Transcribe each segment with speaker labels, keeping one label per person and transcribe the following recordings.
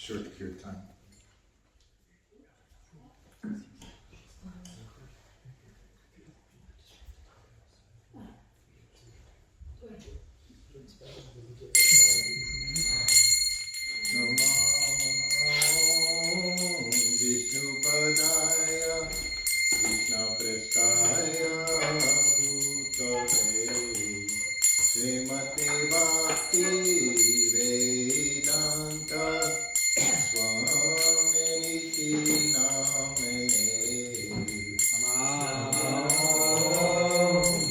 Speaker 1: short kirtan. Vishnupadaya Krishna Prestaya Bhutale Srimati Bhakti Vedanta Swamini Namane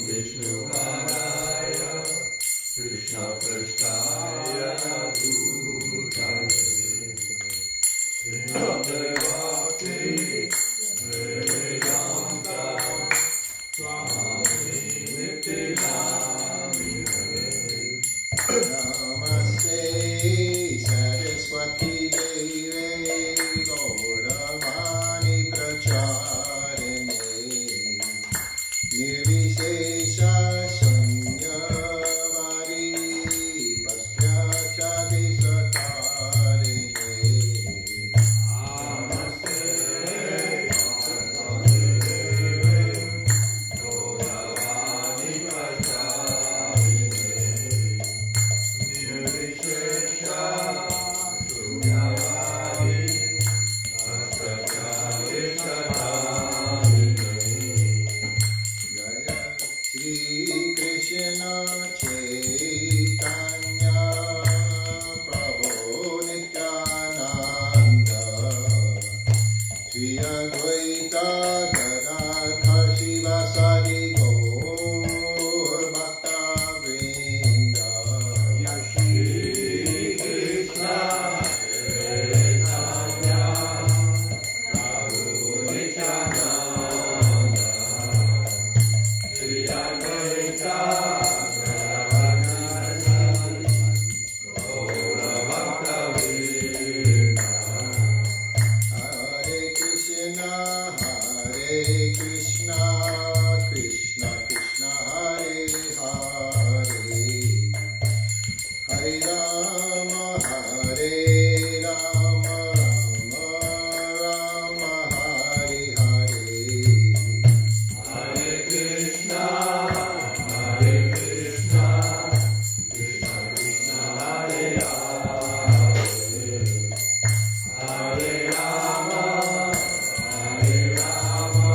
Speaker 2: Vishnupadaya Krishna Prestaya Bhutale Srimati Bhakti Vedanta Swamini Namane
Speaker 1: Namaste Saraswati Deve Gauravani Pracharine Nirvishesha Shanyavari Pasyachati Satarine
Speaker 2: Namaste Saraswati Deve Gauravani Pracharine Nirvishesha Shanyavari Pasyachati Satarine
Speaker 1: Jaya Shri Krishna Chaitanya Prabhu Nityananda Shri Advaita Gadadhar Shivasadi Gaur Bhakta Vrinda
Speaker 2: Shri Krishna Chaitanya Prabhu Nityananda Shri Advaita Gadadhar Gaura Bhakta Vrinda
Speaker 1: Hare Krishna Krishna Krishna Hare Hare Hare Rama Rama Rama Hare Hare
Speaker 2: Hare Krishna Krishna Krishna Hare Hare Hare Rama Rama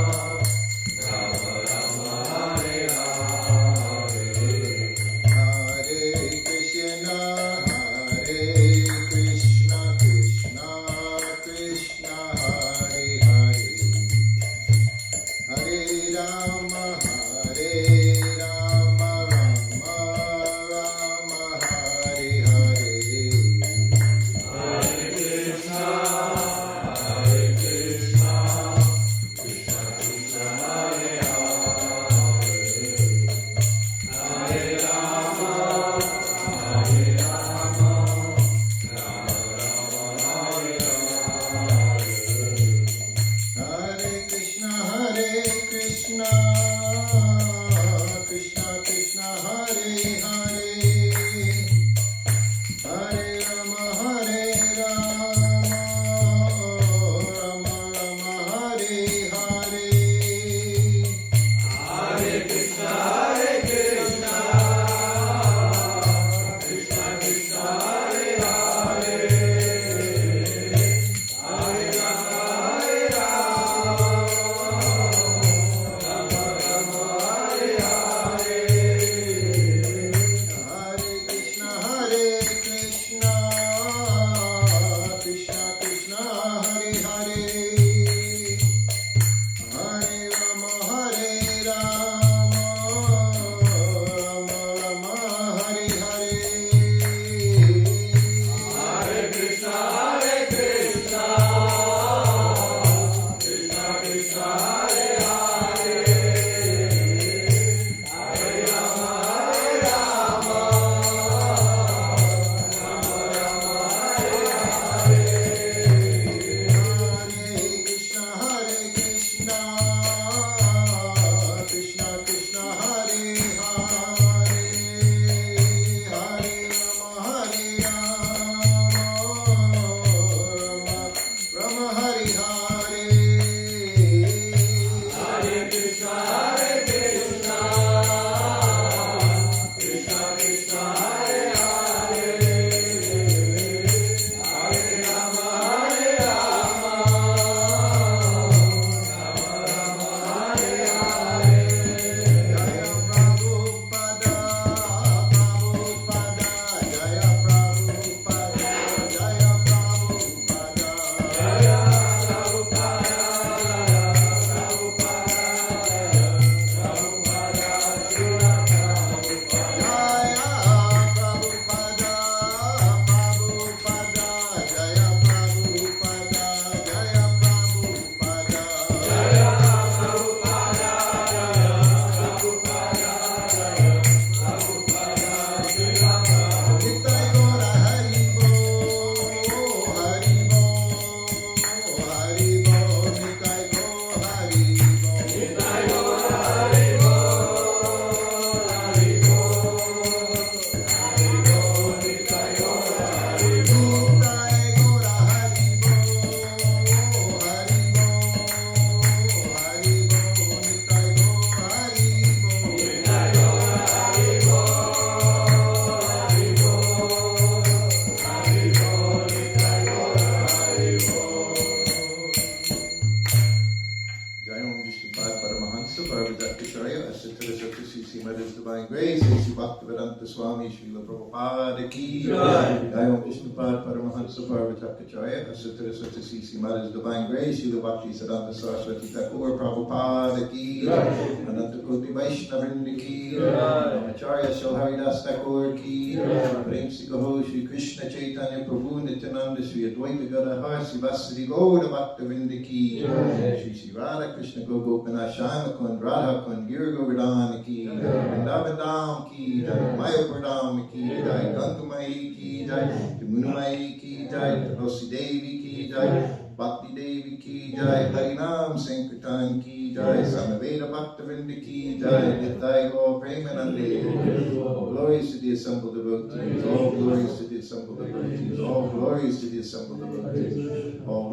Speaker 1: Vishnupada Paramahansa Parvajatacharya Asatara Satyasisi Mother's Divine Grace A.C. Bhaktivedanta Swami Srila Prabhupada Ki Jai Om Vishnupada Paramahansa Parvajatacharya Asatara Satyasisi Mother's Divine Grace Srila Bhakti Siddhanta Saraswati Thakur Prabhupada Ki Jai Ananta Koti Vaishnavrinda Ki Jai Acharya Shalharidas Thakur Ki Jai Prem Sikaho Shri Krishna Chaitanya Prabhu Nityananda Shri Advaita Gadadhar Sivasri Gaura Bhaktavinda Ki Jai Shri Shri Radha Krishna Gopinath Shama Kund Radha Kund Gir Govardhan Ki Jai Vrindavan Dham Ki Jai Mayapur Dham Ki Jai Gangamai Ki Jai Yamunamai Ki Jai Tulsi Devi Ki Jai Bhakti Devi Ki Jai Harinam Sankirtan Ki Jai Samaveda Bhaktavinda Ki Jai Nitai Gaur Premanande. All glories to the assembled devotees. All glories to the assembled devotees. All glories to the assembled devotees. All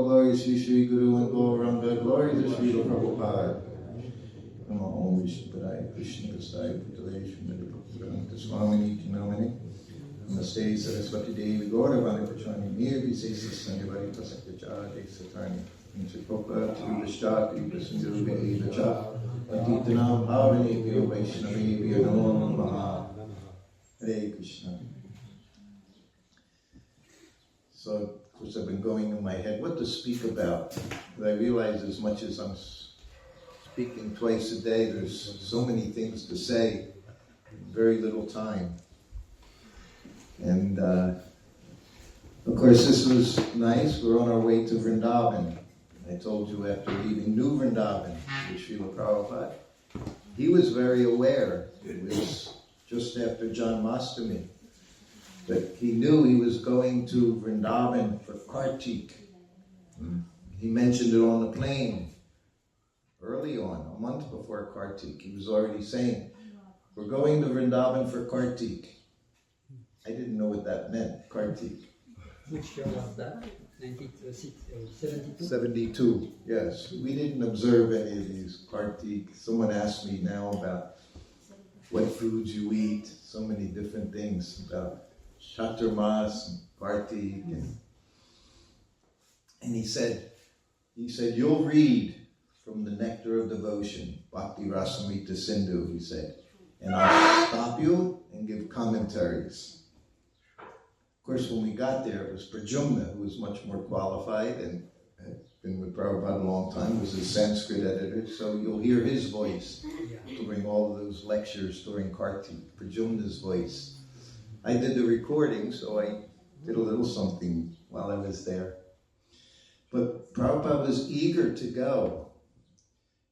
Speaker 1: glories, Shri Shri Guru and Gauranga. Glories to Srila Prabhupada. Namo Om Vishnupadaya Krishna Prasaya Putale Shrimati Bhaktivedanta Swamini Namani. Namaste Saraswati Devi Gauravani Pachani Nirvi Sesi Sandivari Pasakachari Satani Nishikopa Tirivashta Tirivasindhuvi Evacha Atitanam Bhavani Vyo Vaishnavi Vyo Namo Namaha. Hare Krishna. So, of course, I've been going in my head what to speak about. But I realize as much as I'm speaking twice a day, there's so many things to say, very little time. And of course, this was nice. We're on our way to Vrindavan. I told you after leaving New Vrindavan with Srila Prabhupada, he was very aware. It was just after Janmashtami. But he knew he was going to Vrindavan for Kartik. He mentioned it on the plane early on, a month before Kartik. He was already saying, we're going to Vrindavan for Kartik. I didn't know what that meant, Kartik.
Speaker 3: Which year was that? 1972?
Speaker 1: 72, yes. We didn't observe any of these Kartik. Someone asked me now about what foods you eat, so many different things about Chaturmas and Kartik. And he said, you'll read from the Nectar of Devotion, Bhakti Rasamrita Sindhu, he said, and I'll stop you and give commentaries. Of course, when we got there, it was Pradyumna, who was much more qualified and had been with Prabhupada a long time, was a Sanskrit editor, so you'll hear his voice during all of those lectures during Kartik, Pradyumna's voice. I did the recording, so I did a little something while I was there. But Prabhupada was eager to go,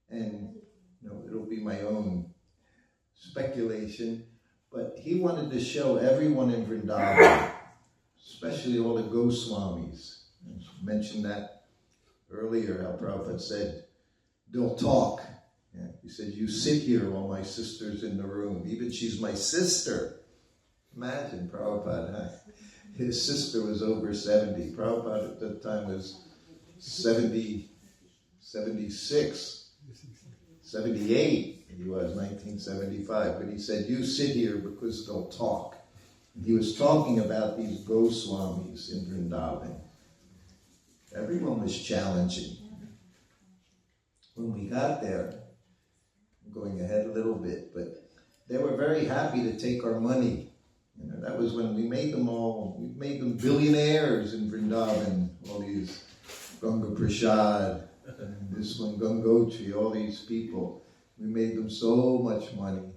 Speaker 1: and it'll be my own speculation, but he wanted to show everyone in Vrindavan, especially all the Goswamis. I mentioned that earlier, how Prabhupada said, they'll talk. Yeah, he said, you sit here while my sister's in the room. Even she's my sister. Imagine Prabhupada, huh? His sister was over 70. Prabhupada at that time was 70, 76, 78. He was 1975. But he said, you sit here because they'll talk. He was talking about these Goswamis in Vrindavan. Everyone was challenging. When we got there, I'm going ahead a little bit, but they were very happy to take our money. That was when we made them billionaires in Vrindavan, all these Ganga Prasad, and this one Gangotri, all these people. We made them so much money.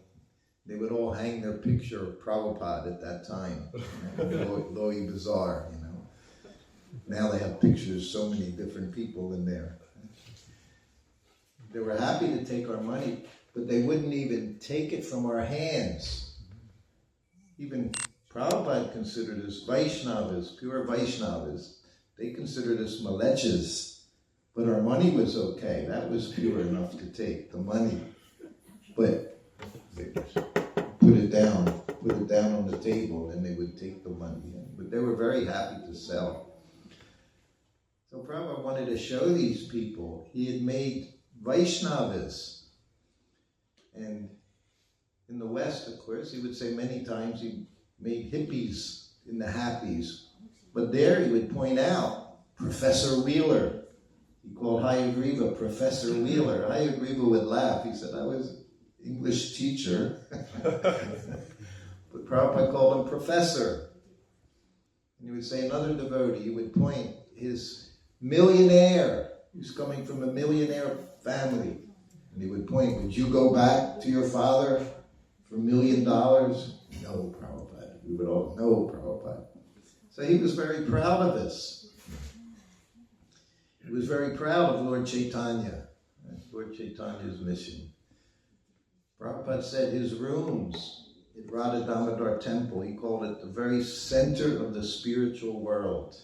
Speaker 1: They would all hang their picture of Prabhupada at that time, Lohi Bazaar, Now they have pictures, so many different people in there. They were happy to take our money, but they wouldn't even take it from our hands. Even Prabhupada considered us Vaishnavas, pure Vaishnavas. They considered us malechas, but our money was okay. That was pure enough to take, the money. But they put it down on the table, and they would take the money. But they were very happy to sell. So Prabhupada wanted to show these people he had made Vaishnavas. And in the West, of course, he would say many times he made hippies in the happies. But there he would point out Professor Wheeler. He called Hayagriva Professor Wheeler. Hayagriva would laugh. He said, I was English teacher. But Prabhupada called him Professor. And he would say another devotee, he would point his millionaire, who's coming from a millionaire family. And he would point, would you go back to your father for $1 million? No, Prabhupada. We would all know Prabhupada. So he was very proud of this. He was very proud of Lord Chaitanya, Lord Chaitanya's mission. Prabhupada said his rooms at Radha Damodar Temple, he called it the very center of the spiritual world.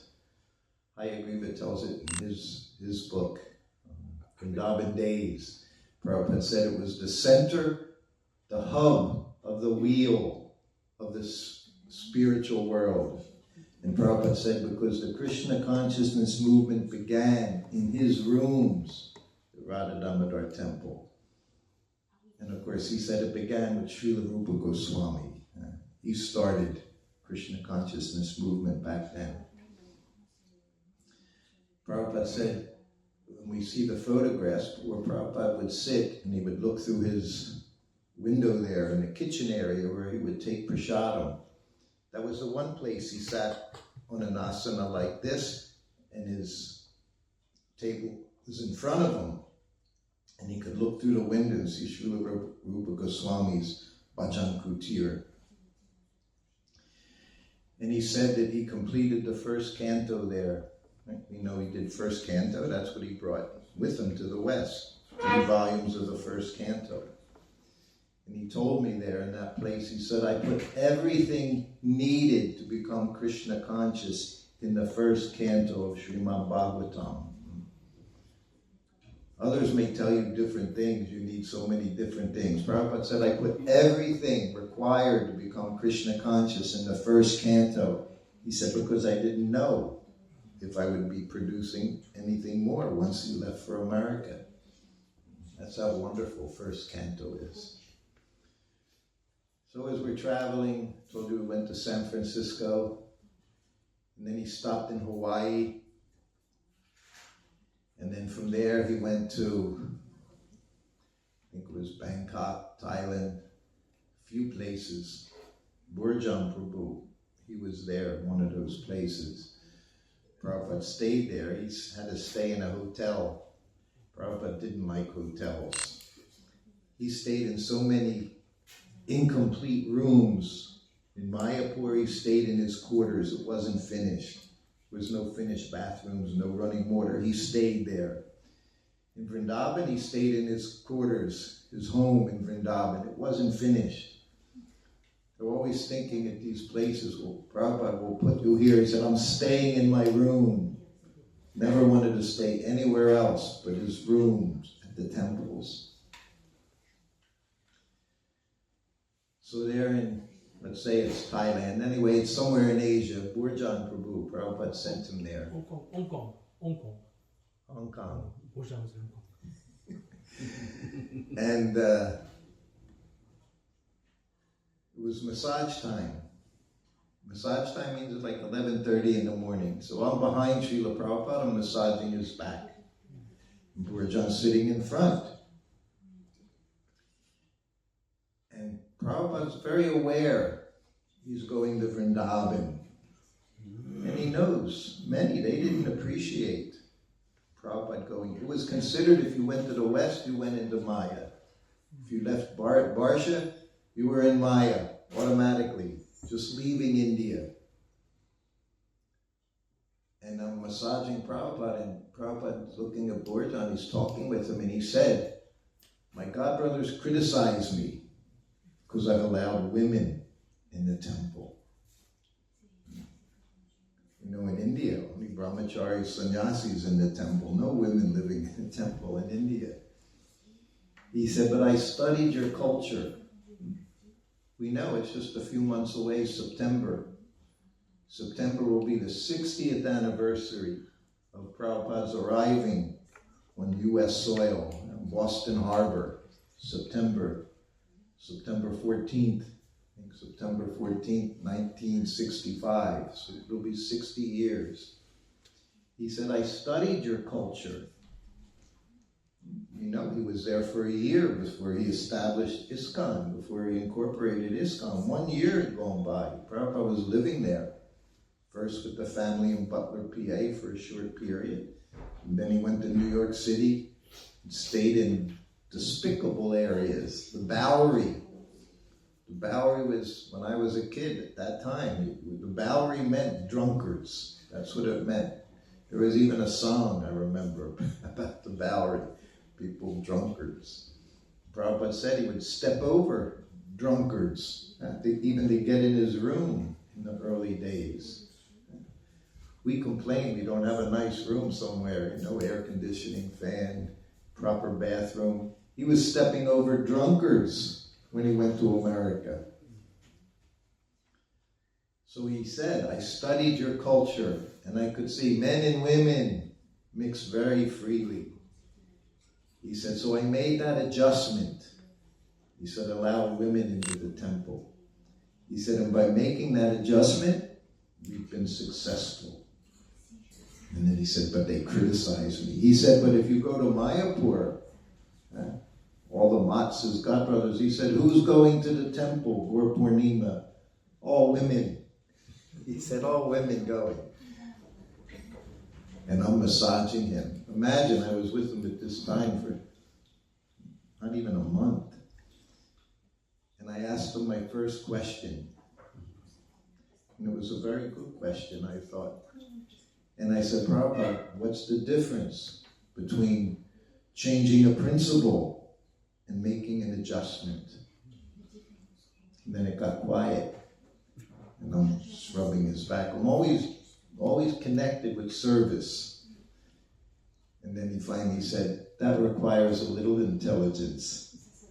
Speaker 1: Hayagriva tells it in his book, Vrindavan Days. Prabhupada said it was the center, the hub of the wheel of this spiritual world. And Prabhupada said because the Krishna consciousness movement began in his rooms, the Radha Damodar Temple. And of course, he said it began with Srila Rupa Goswami. He started Krishna consciousness movement back then. Prabhupada said, when we see the photographs where Prabhupada would sit and he would look through his window there in the kitchen area where he would take prasadam. That was the one place he sat on an asana like this, and his table was in front of him. And he could look through the window and see Srila Rupa Goswami's Bhajan Kutir. And he said that he completed the first canto there. We know he did first canto, that's what he brought with him to the West. 3 volumes of the first canto. And he told me there in that place, he said, I put everything needed to become Krishna conscious in the first canto of Srimad Bhagavatam. Others may tell you different things. You need so many different things. Prabhupada said, I put everything required to become Krishna conscious in the first canto. He said, because I didn't know if I would be producing anything more once he left for America. That's how wonderful first canto is. So as we're traveling, I told you we went to San Francisco, and then he stopped in Hawaii. And then from there he went to, I think it was Bangkok, Thailand, a few places. Burjan Prabhu, he was there in one of those places. Prabhupada stayed there. He had to stay in a hotel. Prabhupada didn't like hotels. He stayed in so many incomplete rooms. In Mayapur, he stayed in his quarters. It wasn't finished. There was no finished bathrooms, no running water. He stayed there. In Vrindavan, he stayed in his quarters, his home in Vrindavan. It wasn't finished. They're always thinking at these places, well, Prabhupada will put you here. He said, I'm staying in my room. Never wanted to stay anywhere else but his rooms at the temples. So there in, let's say it's Thailand. Anyway, it's somewhere in Asia. Burjan Prabhu, Prabhupada sent him there.
Speaker 3: Hong Kong.
Speaker 1: Hong Kong.
Speaker 3: Burjan was Hong Kong.
Speaker 1: And it was massage time. Massage time means it's like 11:30 in the morning. So I'm behind Srila Prabhupada, I'm massaging his back. And Burjan's sitting in front. And Prabhupada's very aware he's going to Vrindavan. And he knows many, they didn't appreciate Prabhupada going. It was considered if you went to the West, you went into Maya. If you left Barsha, you were in Maya automatically, just leaving India. And I'm massaging Prabhupada, and Prabhupada's looking at Burjan, he's talking with him, and he said, my godbrothers criticize me because I've allowed women in the temple. You know, in India, only brahmacharis, sannyasis in the temple, no women living in the temple in India. He said, but I studied your culture. We know it's just a few months away, September. September will be the 60th anniversary of Prabhupada's arriving on U.S. soil, Boston Harbor, September 14th. I think September 14th, 1965. So it'll be 60 years. He said, I studied your culture. You know, he was there for a year before he established ISKCON, before he incorporated ISKCON. 1 year had gone by. Prabhupada was living there, first with the family in Butler, PA for a short period. And then he went to New York City and stayed in despicable areas. The Bowery. The Bowery was, when I was a kid at that time, the Bowery meant drunkards. That's what it meant. There was even a song, I remember, about the Bowery. People, drunkards. Prabhupada said he would step over drunkards, even to get in his room in the early days. We complain we don't have a nice room somewhere, no air conditioning, fan, proper bathroom. He was stepping over drunkards when he went to America. So he said, I studied your culture and I could see men and women mix very freely. He said, so I made that adjustment. He said, allow women into the temple. He said, and by making that adjustment, we've been successful. And then he said, but they criticize me. He said, but if you go to Mayapur, all the Matsas, godbrothers, he said, who's going to the temple, Gaur Purnima? All women. He said, all women going. And I'm massaging him. Imagine I was with him at this time for not even a month. And I asked him my first question. And it was a very good question, I thought. And I said, Prabhupada, what's the difference between changing a principle and making an adjustment? And then it got quiet. And I'm just rubbing his back. I'm always connected with service. And then he finally said, that requires a little intelligence.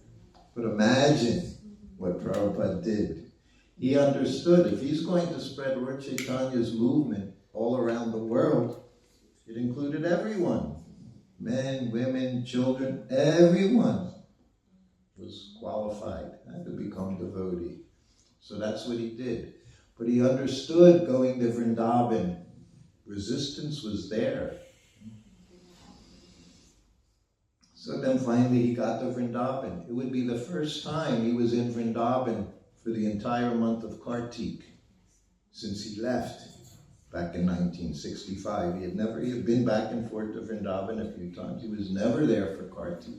Speaker 1: But imagine what Prabhupada did. He understood if he's going to spread Lord Chaitanya's movement all around the world, it included everyone. Men, women, children, everyone was qualified to become devotee. So that's what he did. But he understood going to Vrindavan. Resistance was there. So then finally he got to Vrindavan. It would be the first time he was in Vrindavan for the entire month of Kartik since he left back in 1965. He had been back and forth to Vrindavan a few times. He was never there for Kartik.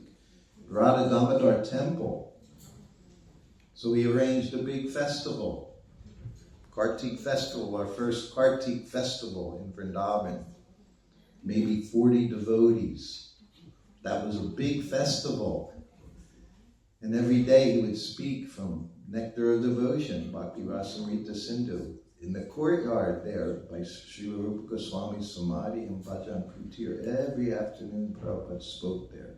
Speaker 1: Radha Damodar temple. So we arranged a big festival. Kartik festival, our first Kartik festival in Vrindavan. Maybe 40 devotees. That was a big festival. And every day he would speak from Nectar of Devotion, Bhakti Rasamrita Sindhu, in the courtyard there by Srila Rupa Goswami Samadhi and Bhajan Kutir. Every afternoon Prabhupada spoke there.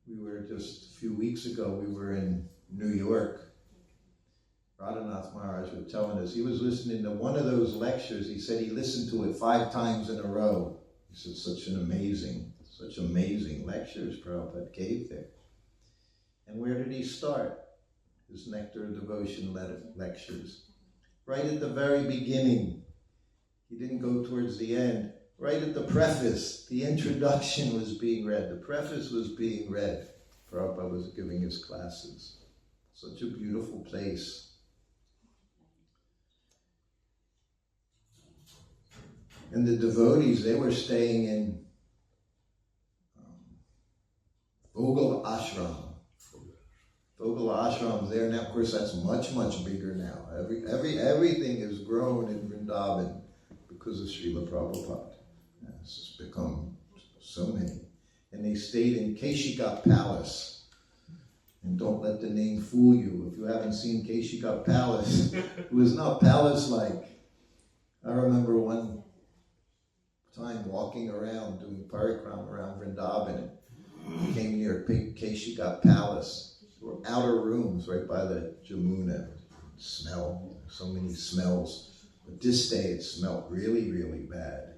Speaker 1: We were just a few weeks ago, we were in New York. Radhanath Maharaj was telling us, he was listening to one of those lectures. He said he listened to it 5 times in a row. He said, such amazing lectures Prabhupada gave there. And where did he start his Nectar of Devotion lectures? Right at the very beginning. He didn't go towards the end. Right at the preface, the introduction was being read. The preface was being read. Prabhupada was giving his classes. Such a beautiful place. And the devotees, they were staying in Vogel Ashram. Vogel Ashram there now. Of course, that's much, much bigger now. Everything has grown in Vrindavan because of Srila Prabhupada. It's become so many. And they stayed in Keshigat Palace. And don't let the name fool you. If you haven't seen Keshigat Palace, it was not palace-like. I remember one time walking around, doing parikram around Vrindavan. We came near Keshigat Palace. There were outer rooms right by the Jamuna. Smell, so many smells. But this day it smelled really, really bad.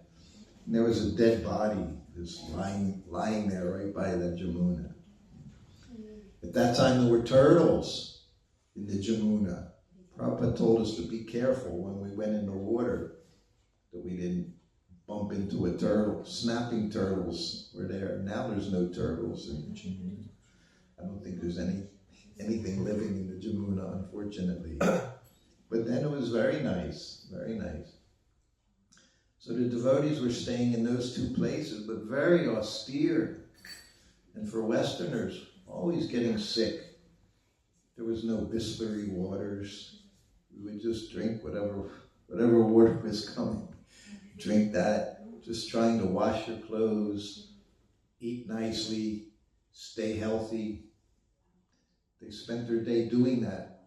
Speaker 1: And there was a dead body just lying there right by the Jamuna. At that time there were turtles in the Jamuna. Prabhupada told us to be careful when we went in the water that we didn't bump into a turtle. Snapping turtles were there. Now there's no turtles in Jamuna. I don't think there's anything living in the Jamuna, unfortunately. But then it was very nice, very nice. So the devotees were staying in those two places, but very austere. And for Westerners, always getting sick. There was no Bisleri waters. We would just drink whatever water was coming. Drink that, just trying to wash your clothes, eat nicely, stay healthy. They spent their day doing that.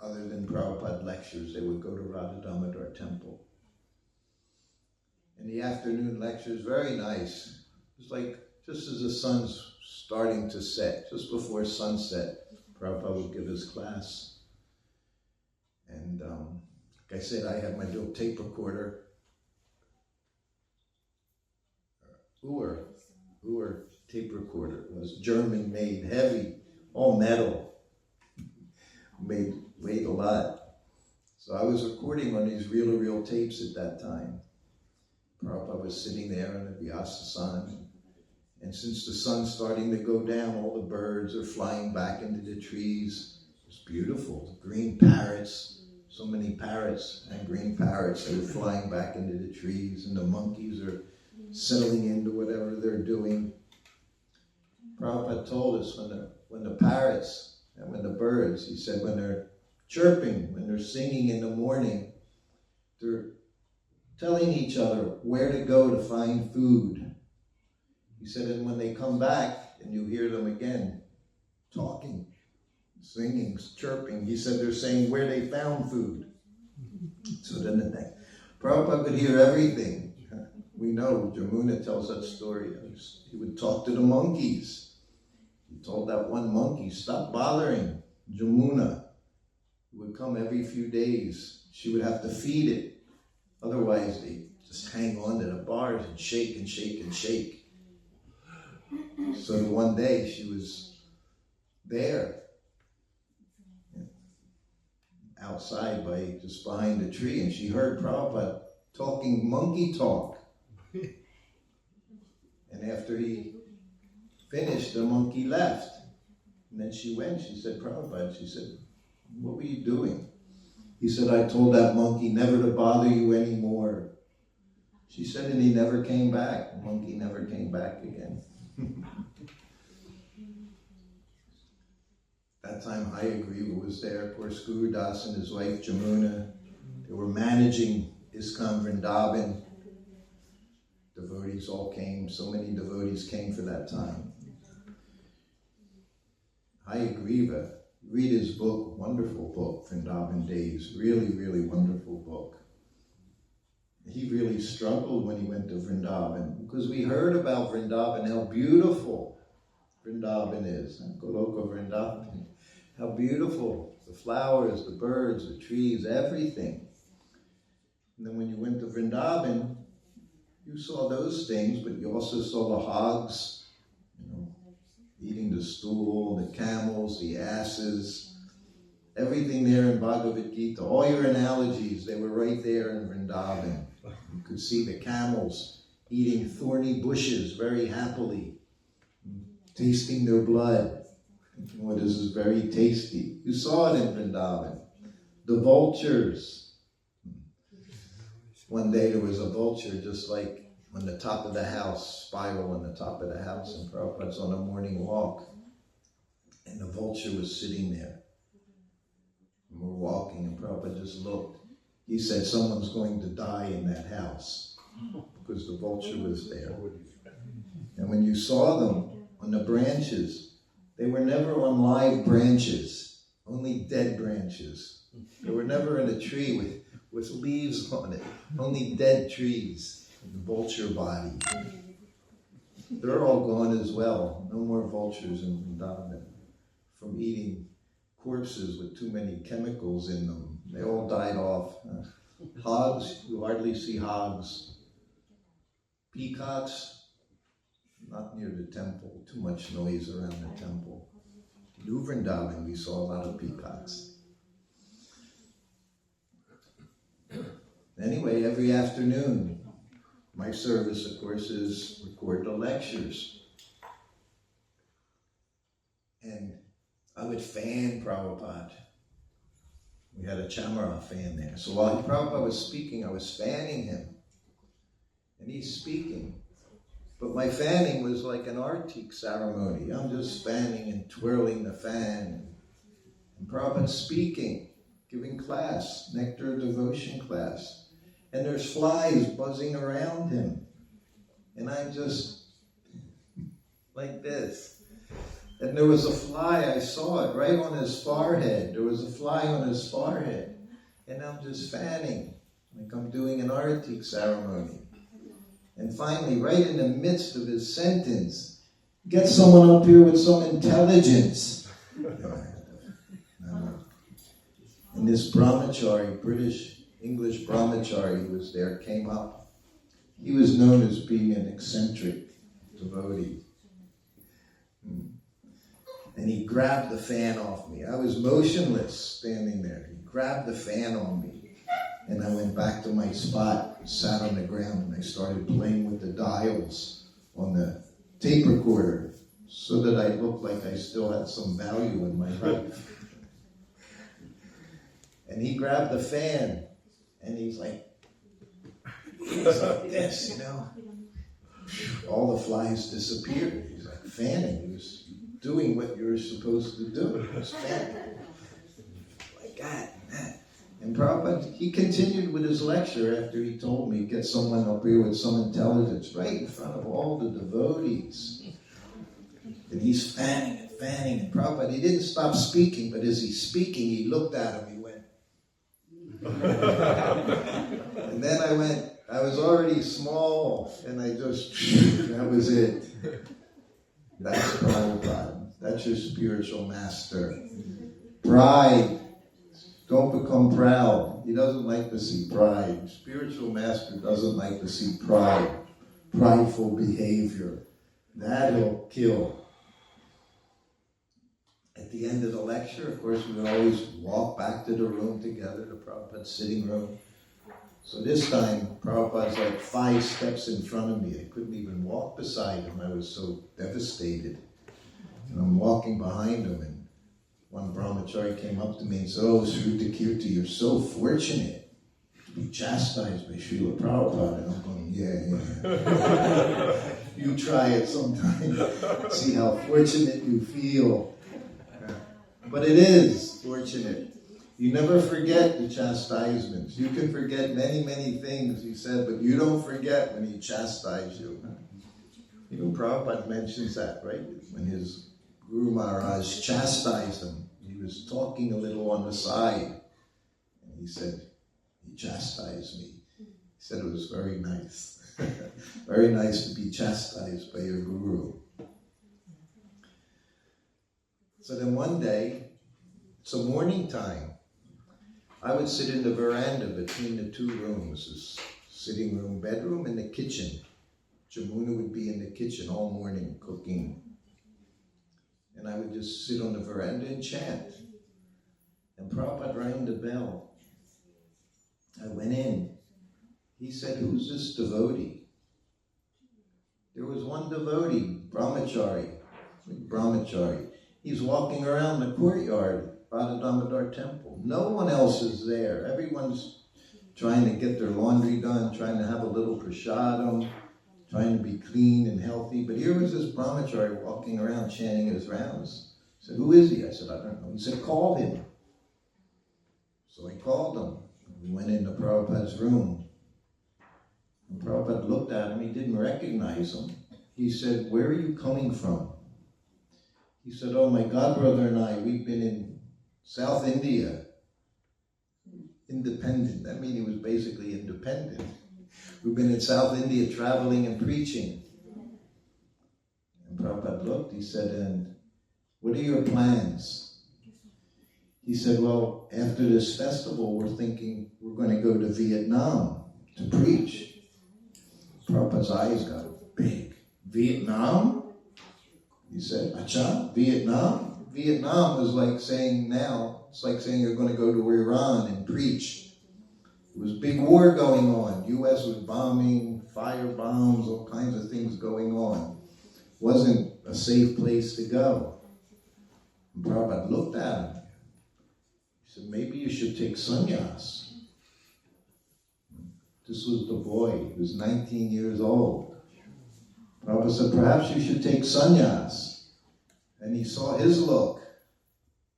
Speaker 1: Other than Prabhupada lectures, they would go to Radha Damodar temple. And the afternoon lectures, very nice. It was like just as the sun's starting to set, just before sunset, Prabhupada would give his class. And like I said, I had my little tape recorder. Uhr tape recorder. It was German made, heavy, all metal. Weighed a lot. So I was recording on these reel-to-reel tapes at that time. Prabhupada was sitting there in the Vyasa-san. And since the sun's starting to go down, all the birds are flying back into the trees. It's beautiful. The green parrots, so many parrots and green parrots, they were flying back into the trees, and the monkeys are settling into whatever they're doing. Prabhupada told us when the parrots and when the birds, he said, when they're chirping, when they're singing in the morning, they're telling each other where to go to find food. He said, and when they come back and you hear them again, talking, singing, chirping, he said they're saying where they found food. So then Prabhupada could hear everything. We know, Jamuna tells that story. He would talk to the monkeys. He told that one monkey, stop bothering Jamuna. He would come every few days. She would have to feed it. Otherwise, they just hang on to the bars and shake and shake and shake. So one day, she was there, outside, just behind the tree, and she heard Prabhupada talking monkey talk. And after he finished, the monkey left. And then she went, she said, Prabhupada, she said, what were you doing? He said, I told that monkey never to bother you anymore. She said, and he never came back. The monkey never came back again. That time Hayagriva was there. Of course, Guru Das and his wife Jamuna, they were managing ISKCON Vrindavan. Devotees all came, so many devotees came for that time. Hayagriva, read his book, wonderful book, Vrindavan Days, really, really wonderful book. He really struggled when he went to Vrindavan, because we heard about Vrindavan, how beautiful Vrindavan is, Goloka Vrindavan, how beautiful, the flowers, the birds, the trees, everything. And then when you went to Vrindavan, you saw those things, but you also saw the hogs, eating the stool, the camels, the asses, everything there in Bhagavad Gita. All your analogies, they were right there in Vrindavan. You could see the camels eating thorny bushes very happily, tasting their blood. This is very tasty. You saw it in Vrindavan. The vultures. One day there was a vulture just like on the top of the house, spiral on the top of the house, and Prabhupada's on a morning walk. And the vulture was sitting there. And we're walking, and Prabhupada just looked. He said, someone's going to die in that house, because the vulture was there. And when you saw them on the branches, they were never on live branches, only dead branches. They were never in a tree with leaves on it, only dead trees, the vulture body. They're all gone as well. No more vultures in Vrindavan from eating corpses with too many chemicals in them. They all died off. Hogs, you hardly see hogs. Peacocks, not near the temple. Too much noise around the temple. New Vrindavan, we saw a lot of peacocks. Anyway, every afternoon, my service, of course, is record the lectures. And I would fan Prabhupada. We had a chamara fan there. So while Prabhupada was speaking, I was fanning him. And he's speaking. But my fanning was like an artik ceremony. I'm just fanning and twirling the fan. And Prabhupada's speaking, giving class, nectar devotion class. And there's flies buzzing around him. And I'm just like this. And there was a fly, I saw it right on his forehead. There was a fly on his forehead. And I'm just fanning, like I'm doing an artik ceremony. And finally, right in the midst of his sentence, get someone up here with some intelligence. And this brahmachari, British English brahmachari who was there, came up. He was known as being an eccentric devotee. And he grabbed the fan off me. I was motionless standing there. He grabbed the fan on me. And I went back to my spot, sat on the ground, and I started playing with the dials on the tape recorder so that I looked like I still had some value in my life. And he grabbed the fan, and he's like this, you know. All the flies disappeared. He's like fanning. He was doing what you were supposed to do. He was fanning. Like that and that. And Prabhupada, he continued with his lecture after he told me, get someone up here with some intelligence, right in front of all the devotees. And he's fanning and fanning. And Prabhupada, he didn't stop speaking, but as he's speaking, he looked at him, he went. And then I was already small, and I just, that was it. That's Prabhupada. That's your spiritual master. Pride. Don't become proud. He doesn't like to see pride. Spiritual master doesn't like to see pride. Prideful behavior. That'll kill. At the end of the lecture, of course, we would always walk back to the room together, the Prabhupada's sitting room. So this time, Prabhupada's like 5 steps in front of me. I couldn't even walk beside him. I was so devastated. And I'm walking behind him, and one brahmachari came up to me and said, oh, Sruta Kirti, you're so fortunate to be chastised by Srila Prabhupada. And I'm going, yeah. You try it sometime. See how fortunate you feel. But it is fortunate. You never forget the chastisements. You can forget many, many things, he said, but you don't forget when he chastised you. You know, Prabhupada mentions that, right? When his Guru Maharaj chastised him. He was talking a little on the side. And he said, he chastised me. He said it was very nice. Very nice to be chastised by your Guru. So then one day, it's a morning time. I would sit in the veranda between the 2 rooms, this sitting room, bedroom, and the kitchen. Jamuna would be in the kitchen all morning cooking. And I would just sit on the veranda and chant. And Prabhupada rang the bell. I went in. He said, who's this devotee? There was one devotee, brahmachari. He's walking around the courtyard, Radha Damodar temple. No one else is there. Everyone's trying to get their laundry done, trying to have a little prasadam, trying to be clean and healthy. But here was this brahmachari walking around chanting his rounds. I said, who is he? I said, I don't know. He said, call him. So I called him. We went into Prabhupada's room. And Prabhupada looked at him. He didn't recognize him. He said, where are you coming from? He said, oh, my godbrother and I, we've been in South India. Independent. That means he was basically independent. We've been in South India traveling and preaching. And Prabhupada looked, he said, and what are your plans? He said, well, after this festival, we're thinking we're going to go to Vietnam to preach. Prabhupada's eyes got big. Vietnam? He said, Acha, Vietnam? Vietnam is like saying now, it's like saying you're going to go to Iran and preach. There was a big war going on. U.S. was bombing fire bombs, all kinds of things going on. Wasn't a safe place to go. And Prabhupada looked at him. He said, maybe you should take sannyas. This was the boy. He was 19 years old. Prabhupada said, perhaps you should take sannyas. And he saw his look.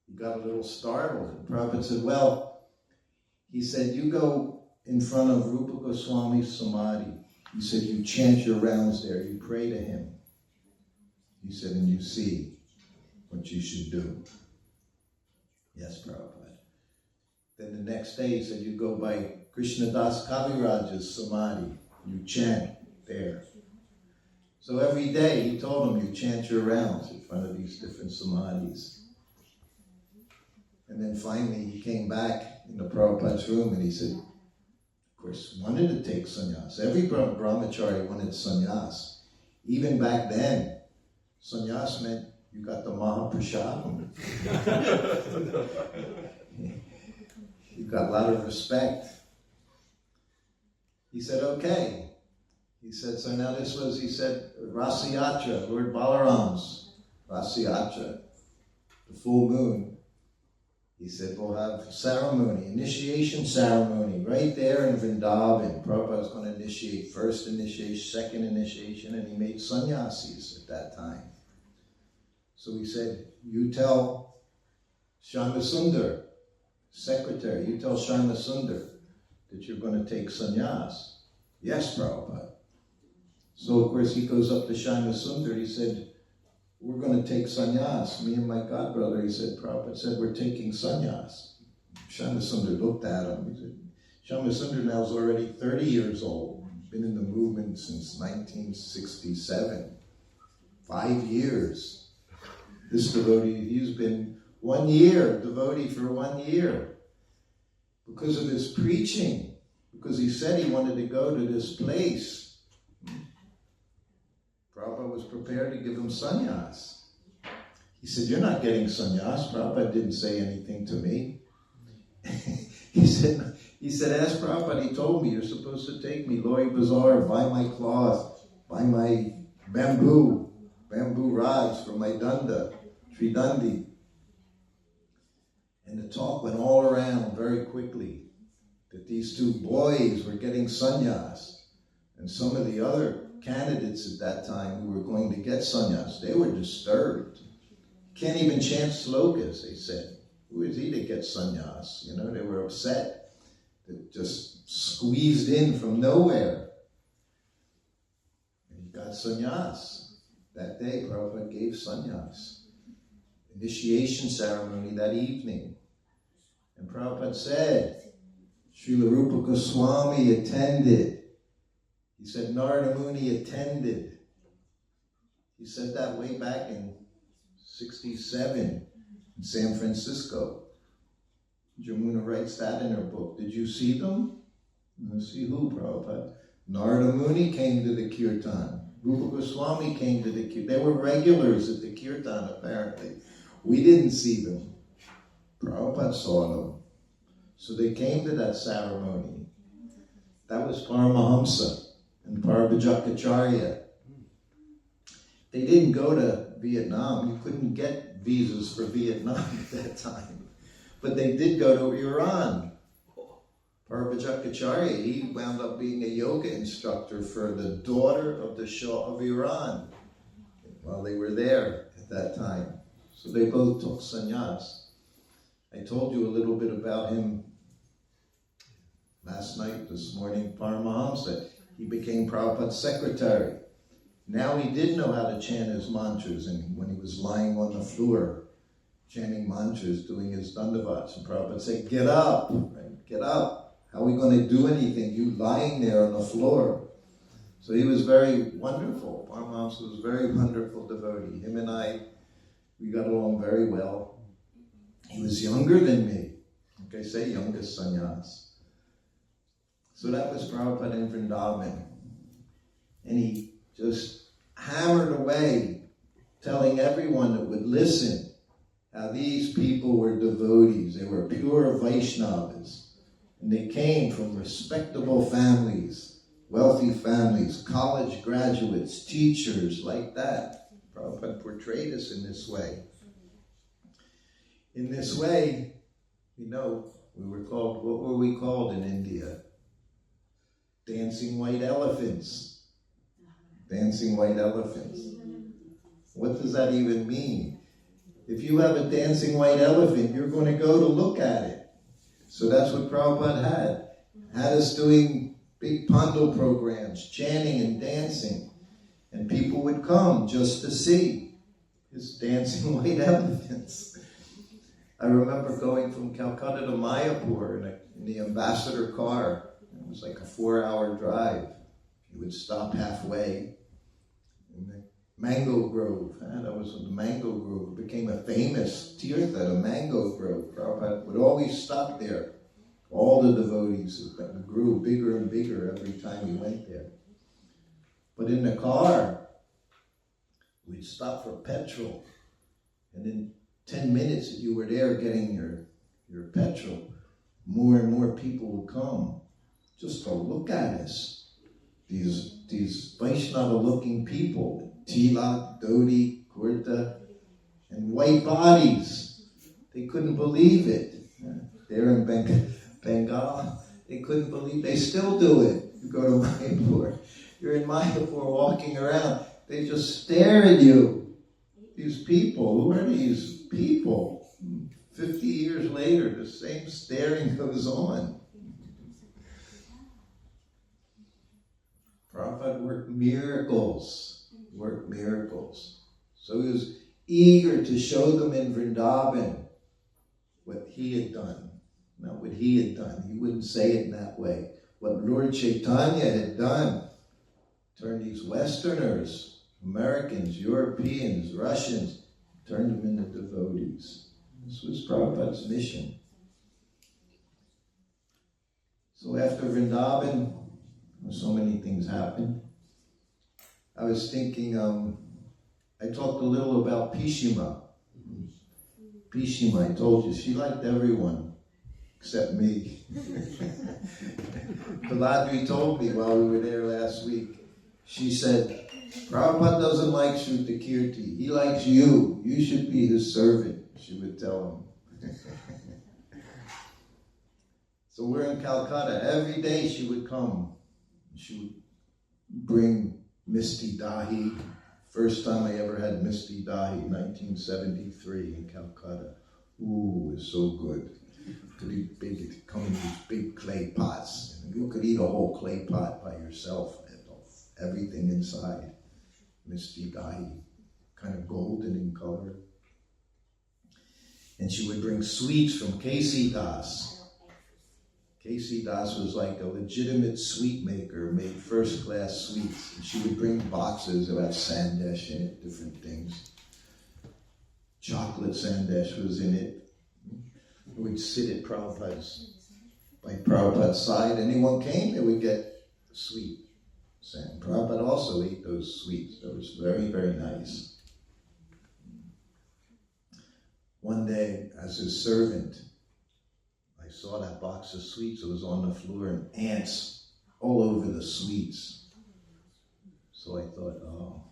Speaker 1: He got a little startled. And Prabhupada said, well, he said, you go in front of Rupa Goswami's samadhi. He said, you chant your rounds there. You pray to him. He said, and you see what you should do. Yes, Prabhupada. Then the next day he said, you go by Krishnadas Kaviraj's samadhi. You chant there. So every day he told him, you chant your rounds in front of these different samadhis. And then finally he came back in the Prabhupada's room and he said, of course, wanted to take sannyas. Every brahmachari wanted sannyas. Even back then, sannyas meant you got the Mahaprasadam. You got a lot of respect. He said, okay. He said, so now this was, he said, Rasayatra, Lord Balaram's Rasayatra, the full moon. He said, we'll have ceremony, initiation ceremony, right there in Vrindavan. Prabhupada was going to initiate first initiation, second initiation, and he made sannyasis at that time. So he said, you tell Shyamasundar, secretary, you tell Shyamasundar that you're going to take sannyas. Yes, Prabhupada. So of course he goes up to Shyamasundar, he said, we're going to take sannyas. Me and my godbrother, he said, Prabhupada said, we're taking sannyas. Shyamasundar looked at him. He said, Shyamasundar now is already 30 years old. Been in the movement since 1967. 5 years. This devotee, he's been 1 year, devotee for 1 year. Because of his preaching. Because he said he wanted to go to this place. Prabhupada was prepared to give him sannyas. He said, you're not getting sannyas. Prabhupada didn't say anything to me. He said, ask Prabhupada, he told me you're supposed to take me, Lori Bazaar, buy my cloth, buy my bamboo rods for my danda, tridandi. And the talk went all around very quickly that these two boys were getting sannyas. And some of the other candidates at that time who were going to get sannyas, they were disturbed. Can't even chant slokas, they said. Who is he to get sannyas? You know, they were upset. They just squeezed in from nowhere. And he got sannyas. That day, Prabhupada gave sannyas. Initiation ceremony that evening. And Prabhupada said, Srila Rupa Goswami attended. He said, Narada Muni attended. He said that way back in 1967 in San Francisco. Jamuna writes that in her book. Did you see them? See who, Prabhupada? Narada Muni came to the kirtan. Rupa Goswami came to the kirtan. They were regulars at the kirtan, apparently. We didn't see them. Prabhupada saw them. So they came to that ceremony. That was Paramahamsa and Parabhajakacharya. They didn't go to Vietnam. You couldn't get visas for Vietnam at that time. But they did go to Iran. Parabhajakacharya, he wound up being a yoga instructor for the daughter of the Shah of Iran while they were there at that time. So they both took sannyas. I told you a little bit about him last night, this morning, Paramahamsa. He became Prabhupada's secretary. Now he did know how to chant his mantras, and when he was lying on the floor, chanting mantras, doing his dandavats, and Prabhupada said, get up, right? Get up. How are we going to do anything? You lying there on the floor. So he was very wonderful. Paramahamsa was a very wonderful devotee. Him and I, we got along very well. He was younger than me. Like I say, youngest sannyas. So that was Prabhupada in Vrindavan. And he just hammered away, telling everyone that would listen how these people were devotees. They were pure Vaishnavas. And they came from respectable families. wealthy families, college graduates, teachers, like that. Prabhupada portrayed us in this way. In this way, we were called, what were we called in India? Dancing white elephants. Dancing white elephants. What does that even mean? If you have a dancing white elephant, you're going to go to look at it. So that's what Prabhupada had. Had us doing big Pandal programs, chanting and dancing. And people would come just to see his dancing white elephants. I remember going from Calcutta to Mayapur in the ambassador car. It was like a 4-hour drive. You would stop halfway in the mango grove. That was the mango grove. It became a famous tirtha, the mango grove. Prabhupada would always stop there. All the devotees grew bigger and bigger every time we went there. But in the car, we'd stop for petrol. And in 10 minutes that you were there getting your petrol, more and more people would come just to look at us. These Vaishnava-looking people, tilak, dhoti, kurta, and white bodies. They couldn't believe it. There in Bengal, they couldn't believe. They still do it. You go to Mayapur. You're in Mayapur walking around. They just stare at you. These people, who are these people? 50 years later, the same staring goes on. Prabhupada worked miracles. So he was eager to show them in Vrindavan what he had done. Not what he had done. He wouldn't say it in that way. What Lord Chaitanya had done. Turned these Westerners, Americans, Europeans, Russians, turned them into devotees. This was Prabhupada's mission. So after Vrindavan, so many things happened. I was thinking, I talked a little about Pishima. Pishima, I told you, she liked everyone except me. Kaladri told me while we were there last week, she said, Prabhupada doesn't like Sruta Kirti. He likes you. You should be his servant, she would tell him. So we're in Calcutta. Every day she would come. She would bring Misti Dahi. First time I ever had Misti Dahi, 1973 in Calcutta. Ooh, it was so good. Could eat big, it come in these big clay pots. And you could eat a whole clay pot by yourself. Everything inside. Misti Dahi, kind of golden in color. And she would bring sweets from K.C. Das. K.C. Das was like a legitimate sweet maker, made first-class sweets. And she would bring boxes that had sandesh in it, different things. Chocolate sandesh was in it. We'd sit at by Prabhupada's side. Anyone came, they would get sweet. And Prabhupada also ate those sweets. That was very, very nice. One day, as his servant, I saw that box of sweets. It was on the floor and ants all over the sweets. So I thought, oh,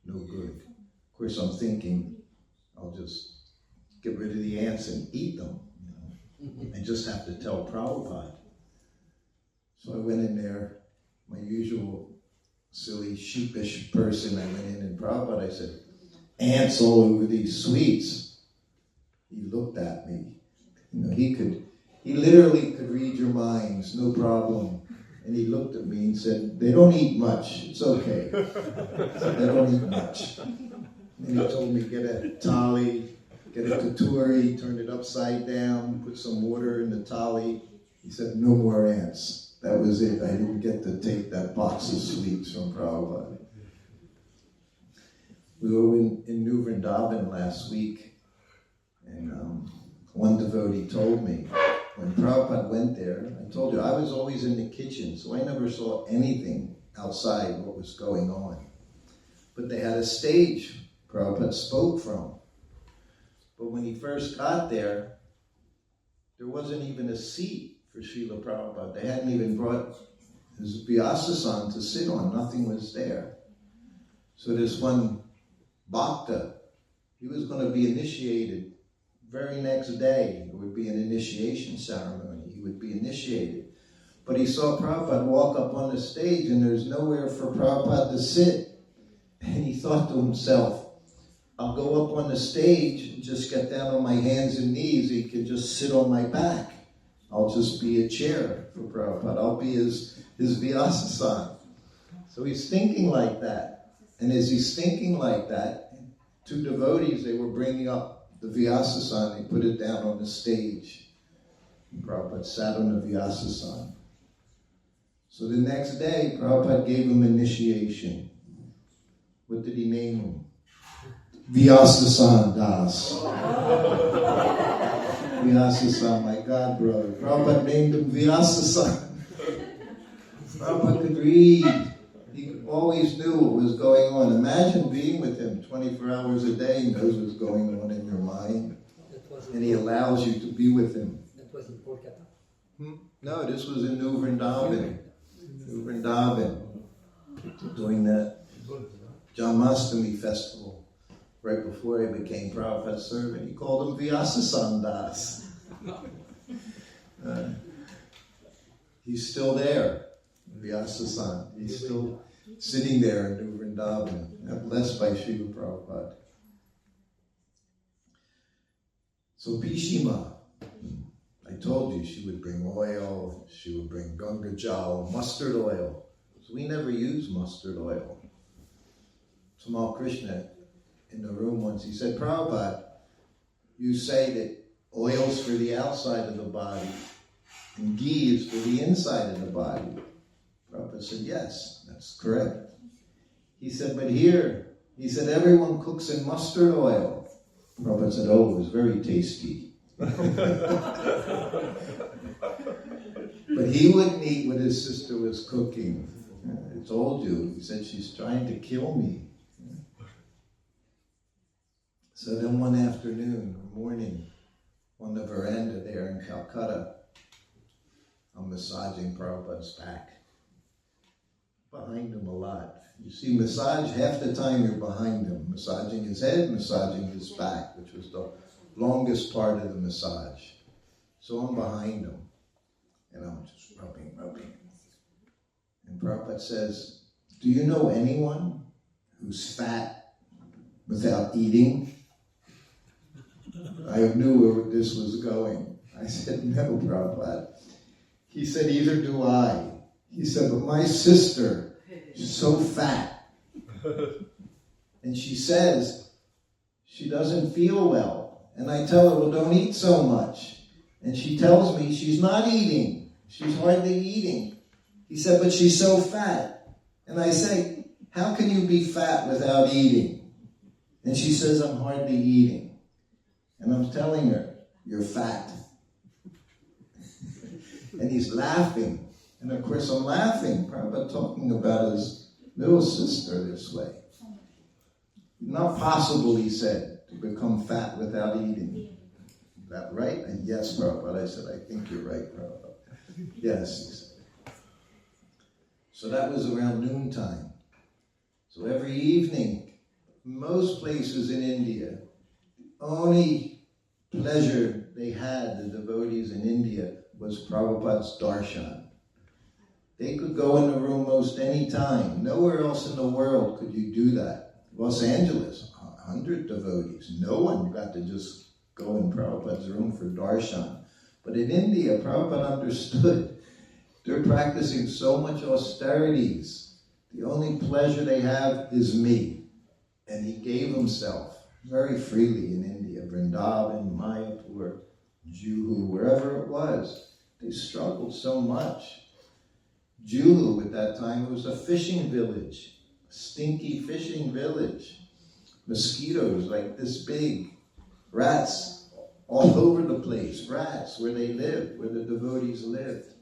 Speaker 1: no good. Of course, I'm thinking, I'll just get rid of the ants and eat them. I just have to tell Prabhupada. So I went in there. My usual silly, sheepish person, I went in and Prabhupada, I said, ants all over these sweets. He looked at me. He literally could read your minds, no problem. And he looked at me and said, they don't eat much, it's okay. They don't eat much. And he told me, get a thali, get a katuri, turn it upside down, put some water in the thali. He said, no more ants. That was it. I didn't get to take that box of sweets from Prabhupada. We were in New Vrindavan last week, and one devotee told me, when Prabhupada went there, I told you, I was always in the kitchen, so I never saw anything outside what was going on. But they had a stage Prabhupada spoke from. But when he first got there wasn't even a seat for Srila Prabhupada. They hadn't even brought his Vyasa-san to sit on. Nothing was there. So this one bhakta, he was going to be initiated very next day. It would be an initiation ceremony. He would be initiated. But he saw Prabhupada walk up on the stage and there's nowhere for Prabhupada to sit. And he thought to himself, I'll go up on the stage and just get down on my hands and knees. He can just sit on my back. I'll just be a chair for Prabhupada. I'll be his Vyasa-san. So he's thinking like that. And as he's thinking like that, two devotees, they were bringing up the Vyasa-san. They put it down on the stage. And Prabhupada sat on the Vyasa-san. So the next day, Prabhupada gave him initiation. What did he name him? Vyasa-san Das. Vyasa-san, my god brother. Prabhupada named him Vyasa-san. Prabhupada could read. He always knew what was going on. Imagine being with him 24 hours a day. He knows what's going on in your mind. And he allows you to be with him.
Speaker 4: That was in Kolkata?
Speaker 1: No, this was in New Vrindavan. New Vrindavan. Doing that Janmashtami festival. Right before he became Prabhupada's servant. He called him Vyasa-san Das. He's still there. Vyasa-san. He's still sitting there in New Vrindavan, blessed by Srila Prabhupada. So Bhishma, I told you she would bring oil, she would bring Ganga Jal, mustard oil. So we never use mustard oil. Tamal Krishna in the room once, he said, Prabhupada, you say that oil's for the outside of the body and ghee is for the inside of the body. Prabhupada said, yes, that's correct. He said, but here, he said, everyone cooks in mustard oil. Prabhupada said, oh, it was very tasty. But he wouldn't eat what his sister was cooking. I told you, he said, she's trying to kill me. So then one afternoon, morning, on the veranda there in Calcutta, I'm massaging Prabhupada's back. Behind him a lot. You see, massage, half the time you're behind him, massaging his head, massaging his back, which was the longest part of the massage. So I'm behind him, and I'm just rubbing. And Prabhupada says, do you know anyone who's fat without eating? I knew where this was going. I said, no, Prabhupada. He said, either do I. He said, but my sister is so fat. And she says she doesn't feel well. And I tell her, well, don't eat so much. And she tells me she's not eating. She's hardly eating. He said, but she's so fat. And I say, how can you be fat without eating? And she says, I'm hardly eating. And I'm telling her, you're fat. And he's laughing. And of course I'm laughing. Prabhupada talking about his little sister this way. Not possible, he said, to become fat without eating. Is that right? And yes, Prabhupada. I said, I think you're right, Prabhupada. Yes, he said. So that was around noontime. So every evening, most places in India, the only pleasure they had, the devotees in India, was Prabhupada's darshan. They could go in the room most any time. Nowhere else in the world could you do that. Los Angeles, 100 devotees. No one got to just go in Prabhupada's room for darshan. But in India, Prabhupada understood. They're practicing so much austerities. The only pleasure they have is me. And he gave himself very freely in India. Vrindavan, Mayapur, Juhu, wherever it was. They struggled so much. Juhu, at that time, was a fishing village. A stinky fishing village. Mosquitoes like this big. Rats all over the place. Rats where they lived, where the devotees lived.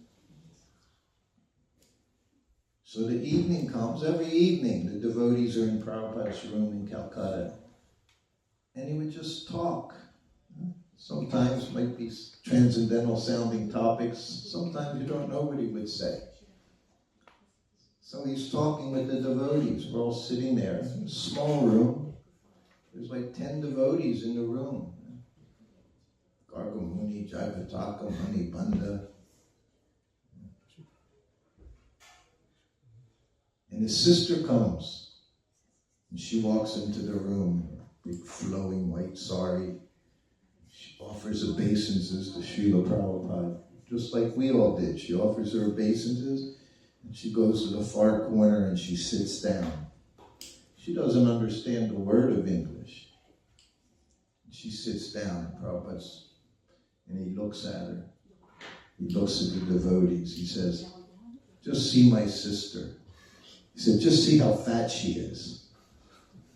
Speaker 1: So the evening comes, every evening the devotees are in Prabhupada's room in Calcutta. And he would just talk. Sometimes it might be transcendental sounding topics. Sometimes you don't know what he would say. So he's talking with the devotees. We're all sitting there in a small room. There's like 10 devotees in the room. Gargamuni, Jaivataka, Mani Banda. And his sister comes. And she walks into the room, big flowing white sari. She offers obeisances to Srila Prabhupada, just like we all did. She offers her obeisances, and she goes to the far corner and she sits down. She doesn't understand a word of English. She sits down, and he looks at her. He looks at the devotees. He says, just see my sister. He said, just see how fat she is.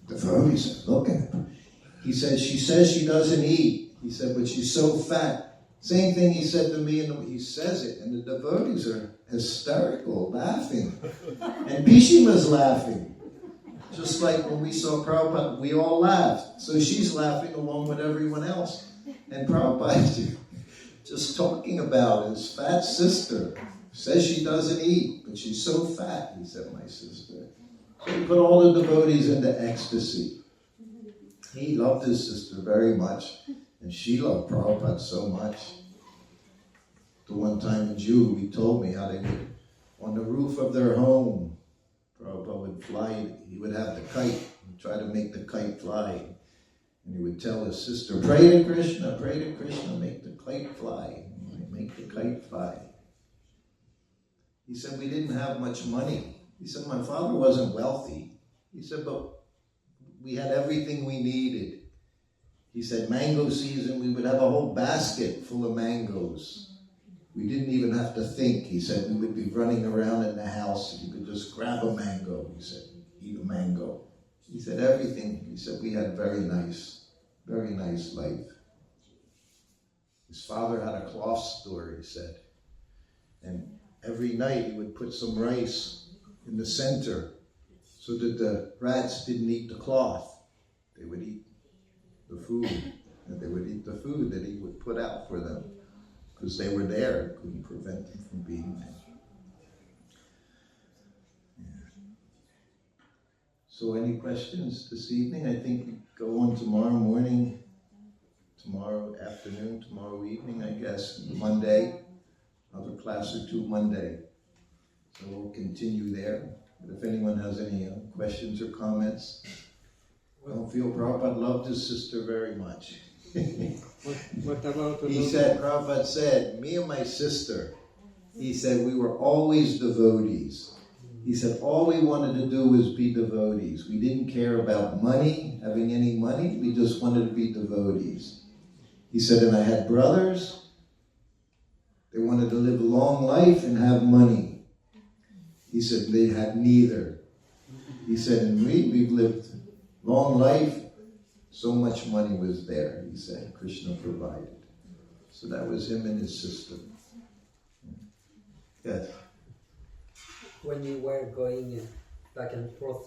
Speaker 1: The devotees look at her. He said, she says she doesn't eat. He said, but she's so fat. Same thing he said to me, and he says it, and the devotees are hysterical, laughing. And Bishima's laughing. Just like when we saw Prabhupada, we all laughed. So she's laughing along with everyone else. And Prabhupada just talking about his fat sister. Says she doesn't eat, but she's so fat, he said, my sister. So he put all the devotees into ecstasy. He loved his sister very much, and she loved Prabhupada so much. The one time in June, he told me how they would, on the roof of their home, Prabhupada would fly, he would have the kite, and try to make the kite fly. And he would tell his sister, pray to Krishna, make the kite fly. Make the kite fly. He said, we didn't have much money. He said, my father wasn't wealthy. He said, but we had everything we needed. He said, mango season, we would have a whole basket full of mangoes. We didn't even have to think. He said, we would be running around in the house. You could just grab a mango. He said, eat a mango. He said, everything. He said, we had very nice life. His father had a cloth store, he said. And every night he would put some rice in the center so that the rats didn't eat the cloth. They would eat the food. And they would eat the food that he would put out for them because they were there. It couldn't prevent them from being there. So any questions this evening? I think we go on tomorrow morning, tomorrow afternoon, tomorrow evening, I guess, Monday. Another class or two Monday. So we'll continue there. But if anyone has any questions or comments, I don't feel Prabhupada loved his sister very much.
Speaker 4: What about
Speaker 1: He said, Prabhupada said, me and my sister, he said, we were always devotees. He said, all we wanted to do was be devotees. We didn't care about money, having any money. We just wanted to be devotees. He said, and I had brothers. They wanted to live a long life and have money. He said, they had neither. He said, and we've lived long life. So much money was there, he said. Krishna provided. So that was him and his sister. Yes.
Speaker 4: When you were going back and forth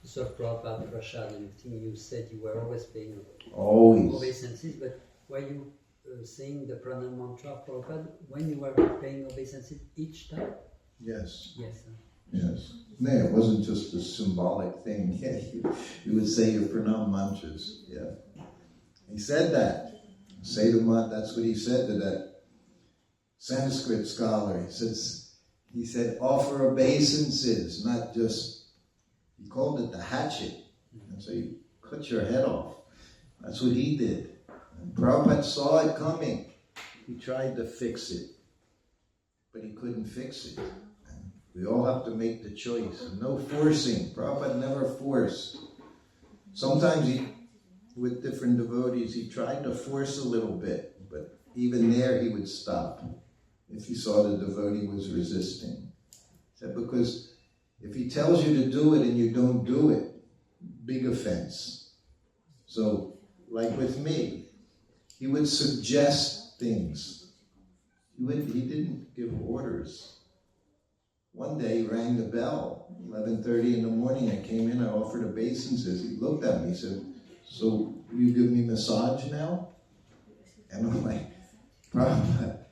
Speaker 4: to serve Prabhupada, Prashad, and everything, you said you were always paying
Speaker 1: Always.
Speaker 4: obeisances, but were you saying the pranam mantra of Prabhupada when you were paying obeisances each time?
Speaker 1: Yes.
Speaker 4: Yes.
Speaker 1: Yes. No, it wasn't just a symbolic thing. Yeah, you would say your pranam mantras. Yeah. He said that. That's what he said to that Sanskrit scholar. He said, offer obeisances, not just, he called it the hatchet. And so you cut your head off. That's what he did. And Prabhupada saw it coming. He tried to fix it, but he couldn't fix it. And we all have to make the choice. No forcing. Prabhupada never forced. Sometimes with different devotees, he tried to force a little bit, but even there he would stop if he saw the devotee was resisting. He said, because if he tells you to do it and you don't do it, big offense. So, like with me, he would suggest things. He didn't give orders. One day he rang the bell, 11:30 in the morning. I came in, I offered obeisances. He looked at me, he said, so you give me massage now? And I'm like, Prabhupada,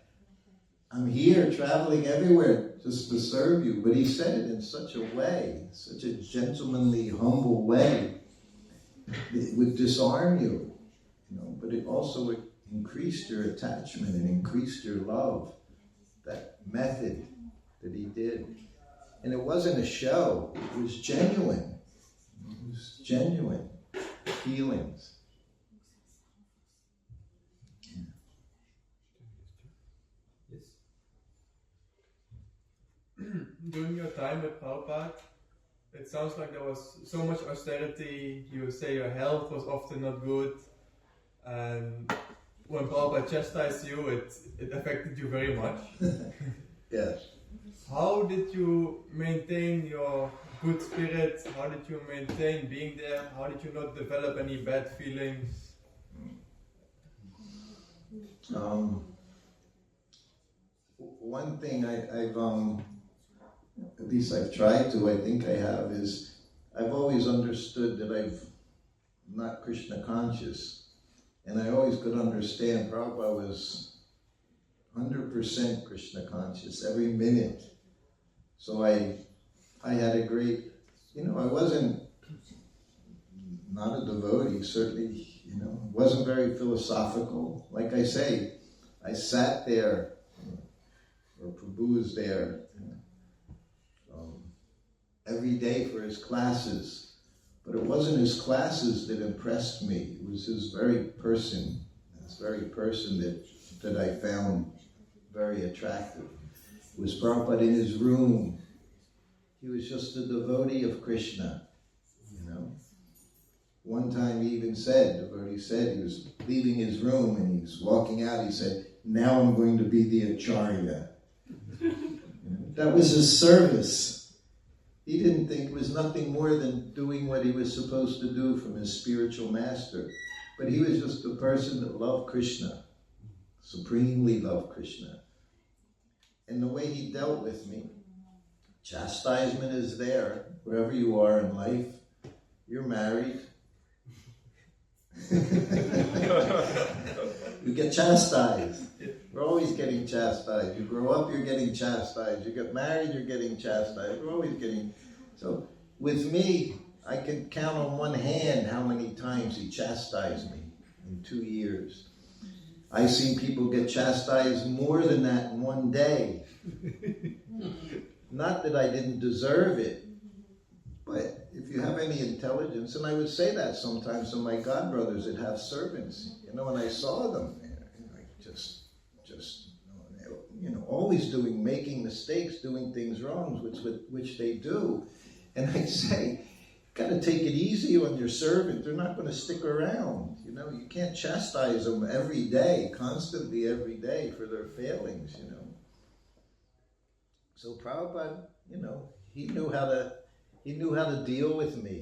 Speaker 1: I'm here traveling everywhere just to serve you. But he said it in such a way, such a gentlemanly, humble way, it would disarm you, but it also increased your attachment and increased your love. That method that he did. And it wasn't a show, it was genuine. It was genuine feelings.
Speaker 2: Yes. During your time with Prabhupada, it sounds like there was so much austerity. You say your health was often not good. And when Prabhupada chastised you, it affected you very much.
Speaker 1: Yes.
Speaker 2: How did you maintain your good spirit? How did you maintain being there? How did you not develop any bad feelings?
Speaker 1: One thing I've at least I've tried to, I think I have, is I've always understood that I'm not Krishna conscious. And I always could understand Prabhupada was 100% Krishna conscious every minute. So I had a great, I wasn't not a devotee, certainly, wasn't very philosophical. Like I say, I sat there, or Prabhu was there, every day for his classes. But it wasn't his classes that impressed me. It was his very person, that I found very attractive. It was Prabhupada in his room. He was just a devotee of Krishna, One time he even said, devotee said, he was leaving his room and he was walking out, he said, "Now I'm going to be the Acharya." That was his service. He didn't think it was nothing more than doing what he was supposed to do from his spiritual master. But he was just a person that loved Krishna, supremely loved Krishna. And the way he dealt with me, chastisement is there, wherever you are in life. You're married. You get chastised. We're always getting chastised. You grow up, you're getting chastised. You get married, you're getting chastised. We're always getting... So with me, I can count on one hand how many times he chastised me in 2 years. I've seen people get chastised more than that in one day. Not that I didn't deserve it, but if you have any intelligence, and I would say that sometimes to my godbrothers that have servants, when I saw them, always making mistakes, doing things wrong, which they do. And I say, got to take it easy on your servant. They're not going to stick around. You can't chastise them every day, constantly every day for their failings, So Prabhupada, he knew how to deal with me.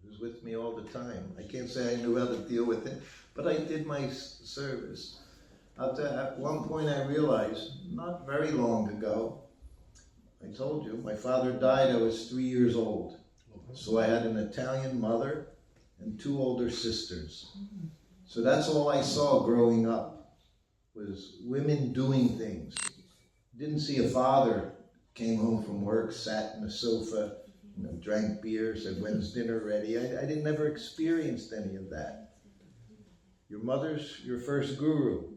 Speaker 1: He was with me all the time. I can't say I knew how to deal with him, but I did my service. At one point I realized, not very long ago, I told you, my father died, I was 3 years old. So I had an Italian mother and 2 older sisters. So that's all I saw growing up, was women doing things. Didn't see a father, came home from work, sat in the sofa, drank beer, said, "When's dinner ready?" I didn't never experienced any of that. Your mother's your first guru.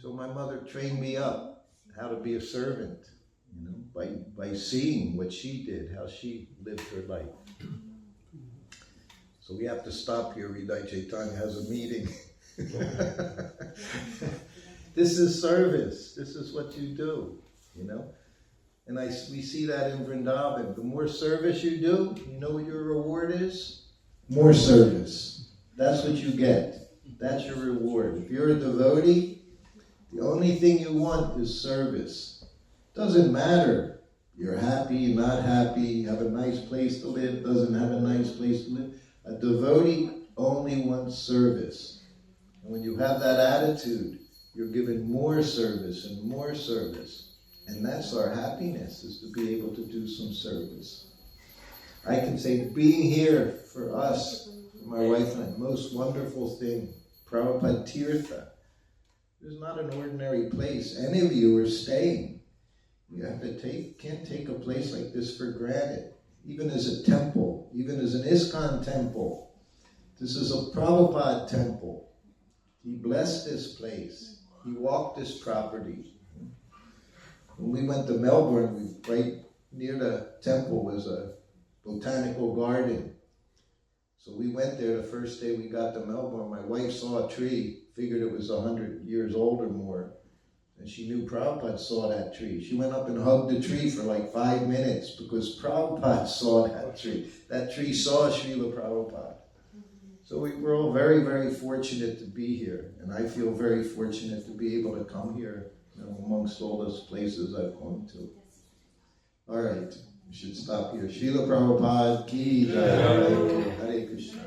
Speaker 1: So my mother trained me up how to be a servant, by seeing what she did, how she lived her life. So we have to stop here. Hridaya Chaitanya has a meeting. This is service. This is what you do, And we see that in Vrindavan. The more service you do, you know what your reward is? More service. That's what you get. That's your reward. If you're a devotee, the only thing you want is service. Doesn't matter. You're happy, not happy, have a nice place to live, doesn't have a nice place to live. A devotee only wants service. And when you have that attitude, you're given more service and more service. And that's our happiness, is to be able to do some service. I can say being here for us, for my wife and I, most wonderful thing, Prabhupada Tirtha. It's not an ordinary place. Any of you are staying. You have to can't take a place like this for granted. Even as a temple, even as an ISKCON temple. This is a Prabhupada temple. He blessed this place. He walked this property. When we went to Melbourne, right near the temple was a botanical garden. So we went there the first day we got to Melbourne. My wife saw a tree, figured it was 100 years old or more. And she knew Prabhupada saw that tree. She went up and hugged the tree for like 5 minutes because Prabhupada saw that tree. That tree saw Srila Prabhupada. So we're all very, very fortunate to be here. And I feel very fortunate to be able to come here, amongst all those places I've gone to. All right, we should stop here. Srila Prabhupada ki jai. Hare Krishna.